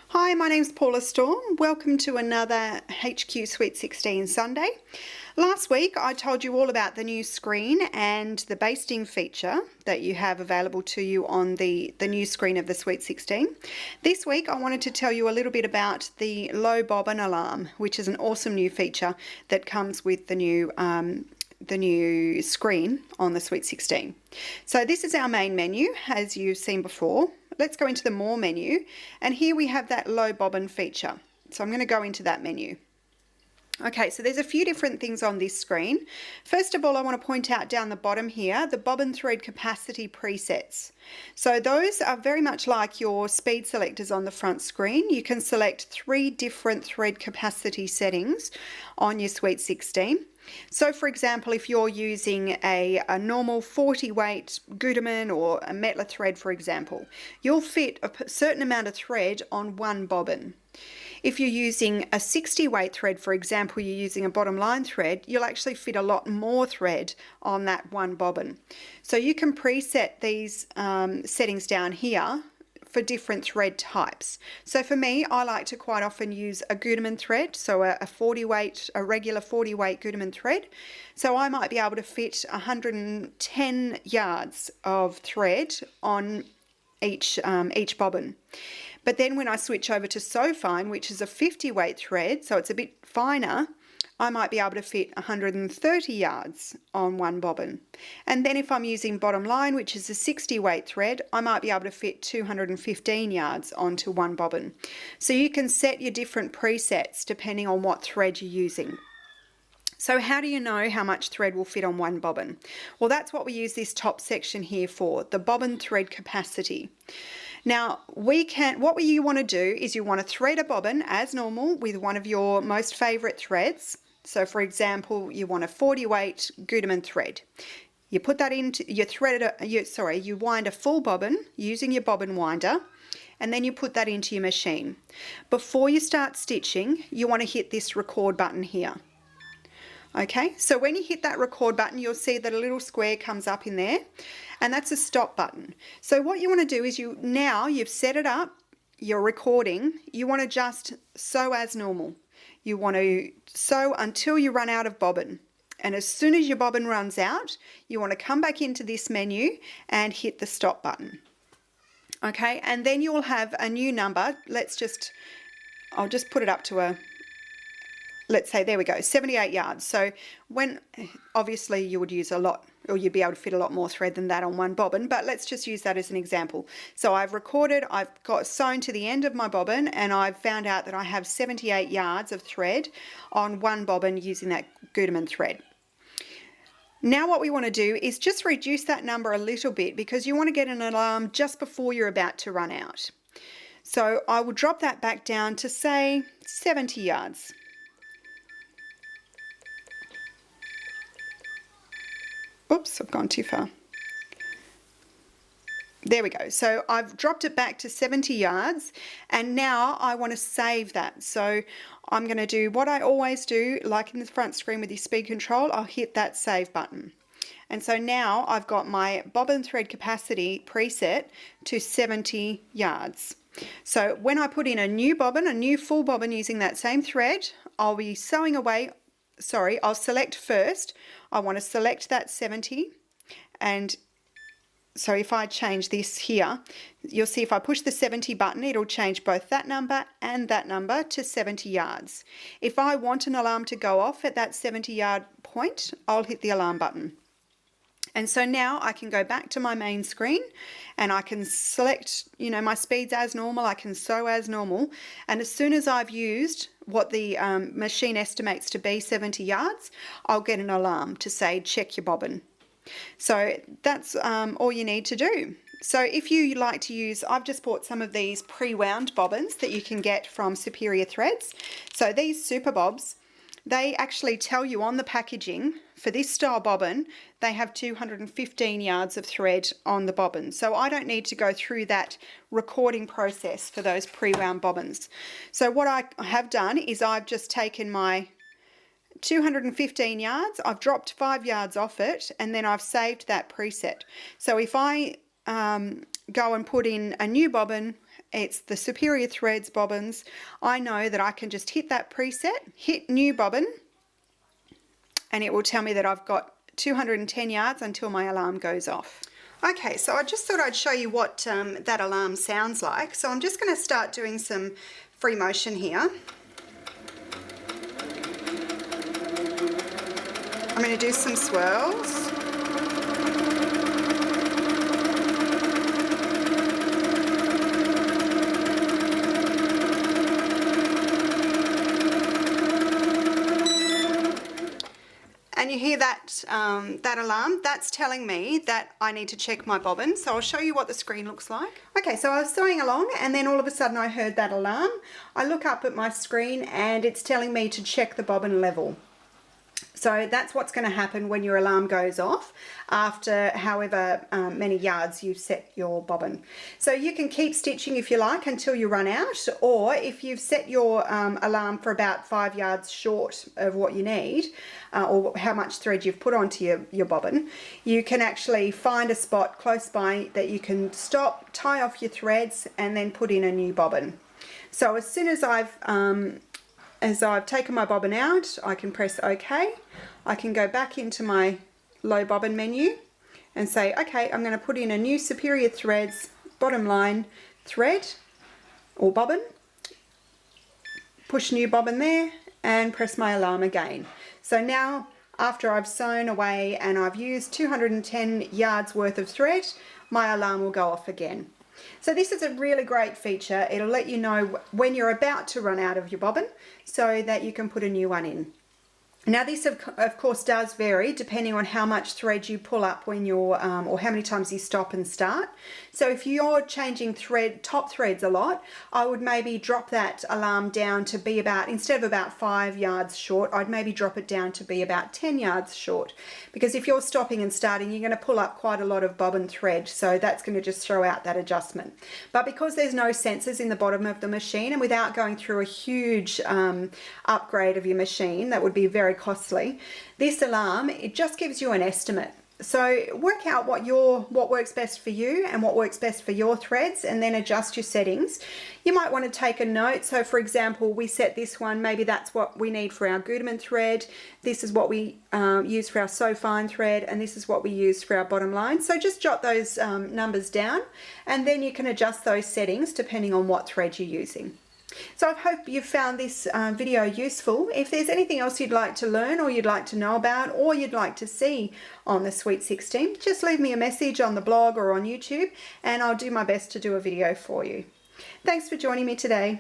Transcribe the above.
Hi, my name's Paula Storm. Welcome to another HQ Sweet 16 Sunday. Last week I told you all about the new screen and the basting feature that you have available to you on the new screen of the Sweet 16. This week I wanted to tell you a little bit about the low bobbin alarm, which is an awesome new feature that comes with the new screen on the Sweet 16. So this is our main menu, as you've seen before. Let's go into the More menu, and here we have that low bobbin feature. So I'm going to go into that menu. Okay, so there's a few different things on this screen. First of all, I want to point out down the bottom here, the bobbin thread capacity presets. So those are very much like your speed selectors on the front screen. You can select 3 different thread capacity settings on your Sweet 16. So for example, if you're using a normal 40 weight Gutermann or a Metler thread, for example, you'll fit a certain amount of thread on one bobbin. If you're using a 60 weight thread, for example, you're using a bottom line thread, you'll actually fit a lot more thread on that one bobbin. So you can preset these settings down here for different thread types. So for me, I like to quite often use a Gutermann thread, so a 40 weight, a regular 40 weight Gutermann thread. So I might be able to fit 110 yards of thread on each bobbin. But then when I switch over to So Fine, which is a 50 weight thread, so it's a bit finer, I might be able to fit 130 yards on one bobbin. And then if I'm using Bottom Line, which is a 60 weight thread, I might be able to fit 215 yards onto one bobbin. So you can set your different presets depending on what thread you're using. So how do you know how much thread will fit on one bobbin? Well, that's what we use this top section here for, the bobbin thread capacity. Now, what you want to do is you want to thread a bobbin as normal with one of your most favourite threads. So for example, you want a 40 weight Gutermann thread. You put that into, you wind a full bobbin using your bobbin winder, and then you put that into your machine. Before you start stitching, you want to hit this record button here. Okay, so when you hit that record button, you'll see that a little square comes up in there, and that's a stop button. So what you want to do is you've set it up, you're recording, you want to just sew as normal. You want to sew until you run out of bobbin. And as soon as your bobbin runs out, you want to come back into this menu and hit the stop button. Okay, and then you'll have a new number. I'll just put it up to let's say, there we go, 78 yards. So obviously you would use a lot, or you'd be able to fit a lot more thread than that on one bobbin, but let's just use that as an example. So I've recorded, I've got sewn to the end of my bobbin, and I've found out that I have 78 yards of thread on one bobbin using that Gutermann thread. Now what we want to do is just reduce that number a little bit, because you want to get an alarm just before you're about to run out. So I will drop that back down to, say, 70 yards. Oops, I've gone too far. There we go. So I've dropped it back to 70 yards, and now I want to save that. So I'm going to do what I always do, like in the front screen with your speed control, I'll hit that save button. And so now I've got my bobbin thread capacity preset to 70 yards. So when I put in a new bobbin, a new full bobbin using that same thread, I'll be sewing away. Sorry, I'll select first. I want to select that 70, and so if I change this here, you'll see if I push the 70 button, it'll change both that number and that number to 70 yards. If I want an alarm to go off at that 70 yard point, I'll hit the alarm button. And so now I can go back to my main screen, and I can select, my speeds as normal, I can sew as normal, and as soon as I've used what the machine estimates to be 70 yards, I'll get an alarm to say check your bobbin. So that's all you need to do. So if you like to use, I've just bought some of these pre-wound bobbins that you can get from Superior Threads. So these Super Bobs, they actually tell you on the packaging, for this style bobbin, they have 215 yards of thread on the bobbin. So I don't need to go through that recording process for those pre-wound bobbins. So what I have done is I've just taken my 215 yards, I've dropped 5 yards off it, and then I've saved that preset. So if I go and put in a new bobbin it's the Superior Threads bobbins, I know that I can just hit that preset, hit new bobbin, and it will tell me that I've got 210 yards until my alarm goes off. Okay, so I just thought I'd show you what that alarm sounds like. So I'm just going to start doing some free motion here. I'm going to do some swirls. And you hear that, that alarm, that's telling me that I need to check my bobbin. So I'll show you what the screen looks like. Okay, so I was sewing along and then all of a sudden I heard that alarm. I look up at my screen and it's telling me to check the bobbin level. So that's what's going to happen when your alarm goes off after however many yards you set your bobbin. So you can keep stitching if you like until you run out, or if you've set your alarm for about 5 yards short of what you need, or how much thread you've put onto your bobbin, you can actually find a spot close by that you can stop, tie off your threads and then put in a new bobbin. So as soon as I've taken my bobbin out, I can press OK. I can go back into my low bobbin menu and say, okay, I'm going to put in a new Superior Threads bottom line thread or bobbin, push new bobbin there and press my alarm again. So now after I've sewn away and I've used 210 yards worth of thread, my alarm will go off again. So this is a really great feature. It'll let you know when you're about to run out of your bobbin so that you can put a new one in. Now this of course does vary depending on how much thread you pull up when you're, or how many times you stop and start. So if you're changing top threads a lot, I would maybe drop that alarm down to be about, instead of about 5 yards short, I'd maybe drop it down to be about 10 yards short. Because if you're stopping and starting, you're going to pull up quite a lot of bobbin thread, so that's going to just throw out that adjustment. But because there's no sensors in the bottom of the machine, and without going through a huge upgrade of your machine, that would be very costly, this alarm, it just gives you an estimate. So work out what works best for you and what works best for your threads, and then adjust your settings. You might want to take a note. So for example, we set this one, maybe that's what we need for our Gutermann thread. This is what we use for our So Fine thread, and this is what we use for our bottom line. So just jot those numbers down, and then you can adjust those settings depending on what thread you're using. So I hope you found this video useful. If there's anything else you'd like to learn or you'd like to know about or you'd like to see on the Sweet 16, just leave me a message on the blog or on YouTube and I'll do my best to do a video for you. Thanks for joining me today.